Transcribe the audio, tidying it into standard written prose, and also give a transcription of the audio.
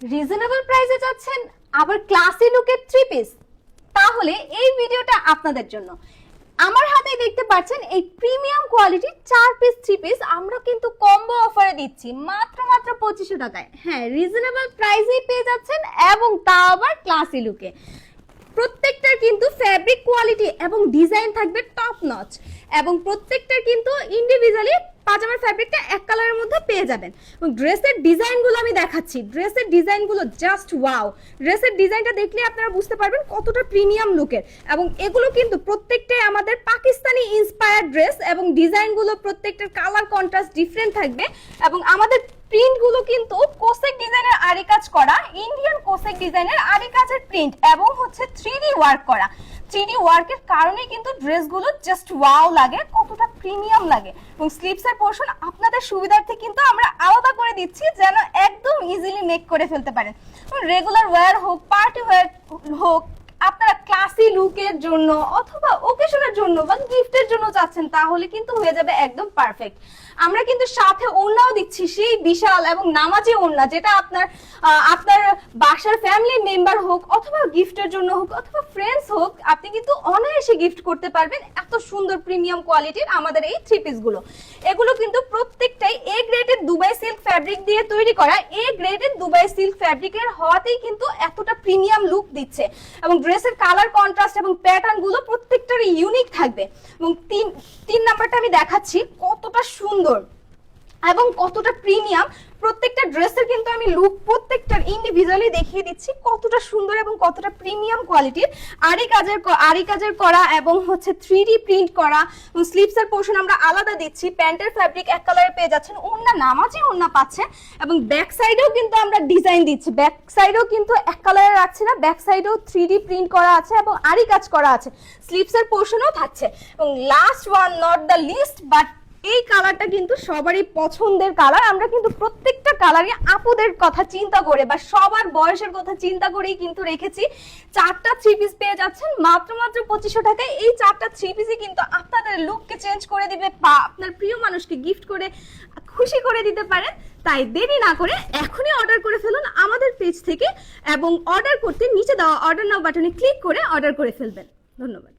Reasonable প্রাইসে যাচ্ছেন আবার ক্লাসি লুকের থ্রি পিস, তাহলে এই ভিডিওটা আপনাদের জন্য। আমার হাতে দেখতে পাচ্ছেন এই প্রিমিয়াম কোয়ালিটির 4 পিস 3 পিস আমরা কিন্তু কম্বো অফারে দিচ্ছি মাত্র 2500 টাকায়। হ্যাঁ, রিজনেবল প্রাইসেই পেয়ে যাচ্ছেন এবং তা আবার ক্লাসি লুকে। প্রত্যেকটার কিন্তু ফ্যাব্রিক কোয়ালিটি এবং ডিজাইন থাকবে টপ নচ, এবং প্রত্যেকটার কিন্তু ইন্ডিভিজুয়ালি পাজামার ফ্যাব্রিকটা এক কালারের মধ্যে পেয়ে যাবেন। এবং ড্রেসের ডিজাইনগুলো আমি দেখাচ্ছি, ড্রেসের ডিজাইনগুলো জাস্ট ওয়াও। ড্রেসের ডিজাইনটা দেখলে আপনারা বুঝতে পারবেন কতটা প্রিমিয়াম লুকের, এবং এগুলো কিন্তু প্রত্যেকটাই আমাদের পাকিস্তানি ইন্সপায়ার্ড ড্রেস, এবং ডিজাইনগুলো প্রত্যেকটার কালার কন্ট্রাস্ট ডিফারেন্ট থাকবে। এবং আমাদের প্রিন্টগুলো কিন্তু কোসেক ডিজাইনের আরি কাজ করা, ইন্ডিয়ান কোসেক ডিজাইনের আরি কাজের প্রিন্ট, এবং হচ্ছে 3D ওয়ার্ক করা। 3D ওয়ার্কের কারণে কিন্তু ড্রেসগুলো জাস্ট ওয়াও লাগে, কতটা প্রিমিয়াম লাগে। এবং স্লিভসের পোরশন আপনাদের সুবিধার্থে কিন্তু আমরা আলাদা করে দিচ্ছি, যেন একদম ইজিলি মেক করে ফেলতে পারেন। রেগুলার ওয়্যার হোক, পার্টি ওয়্যার হোক, আপনারা ক্লাসি লুকের জন্য অথবা ওকেশনের জন্য বা গিফটের জন্য চাচ্ছেন, তাহলে কিন্তু হয়ে যাবে একদম পারফেক্ট। আমরা কিন্তু সাথে ওড়নাও দিচ্ছি, সেই বিশাল এবং নামাজি ওড়না, যেটা আপনার বাসার ফ্যামিলি মেম্বার হোক, অথবা গিফটের জন্য হোক, অথবা ফ্রেন্ডস হোক, আপনি কিন্তু অনায়াসে গিফট করতে পারবেন। এত সুন্দর প্রিমিয়াম কোয়ালিটির আমাদের এই থ্রি পিস গুলো, এগুলো কিন্তু প্রত্যেকটাই এ গ্রেডের দুবাই সিল্ক ফ্যাব্রিক দিয়ে তৈরি করা। এ গ্রেডের দুবাই সিল্ক ফ্যাব্রিকের হওয়াতেই কিন্তু এতটা প্রিমিয়াম লুক দিচ্ছে। এবং ড্রেসের কালার কন্ট্রাস্ট এবং প্যাটার্ন গুলো প্রত্যেকটার ইউনিক থাকবে। এবং তিন নাম্বারটা আমি দেখাচ্ছি কতটা সুন্দর এবং কতটা প্রিমিয়াম। প্রত্যেকটা ড্রেসের কিন্তু আমি লুক প্রত্যেকটার ইন্ডিভিজুয়ালি দেখিয়ে দিচ্ছি কতটা সুন্দর এবং কতটা প্রিমিয়াম কোয়ালিটির। আরি কাজের করা এবং হচ্ছে 3D প্রিন্ট করা। স্লিভসের পোর্শন আমরা আলাদা দিচ্ছি, প্যান্টের ফ্যাব্রিক এক কালারে পেয়ে যাচ্ছেন, ওড়না নামাজি ওড়না পাচ্ছেন। এবং ব্যাক সাইডেও কিন্তু আমরা ডিজাইন দিচ্ছি, ব্যাক সাইডেও কিন্তু এক কালারে রাখছি না, ব্যাক সাইডেও 3D প্রিন্ট করা আছে এবং আরি কাজ করা আছে। স্লিভসের পোর্শনও থাকছে। এবং last one not the least but, এই কালারটা কিন্তু সবারই পছন্দের কালার। আমরা কিন্তু প্রত্যেকটা কালারই আপুদের কথা চিন্তা করে বা সবার বয়সের কথা চিন্তা করেই কিন্তু রেখেছি। 4টা থ্রি পিস পেয়ে যাচ্ছেন মাত্র 2500 টাকায়। এই 4টা থ্রি পিসই কিন্তু আপনাদের লুককে চেঞ্জ করে দিবে বা আপনার প্রিয় মানুষকে গিফট করে খুশি করে দিতে পারেন। তাই দেরি না করে এখনই অর্ডার করে ফেলুন আমাদের পেজ থেকে, এবং অর্ডার করতে নিচে দেওয়া অর্ডার নাও বাটনে ক্লিক করে অর্ডার করে ফেলবেন। ধন্যবাদ।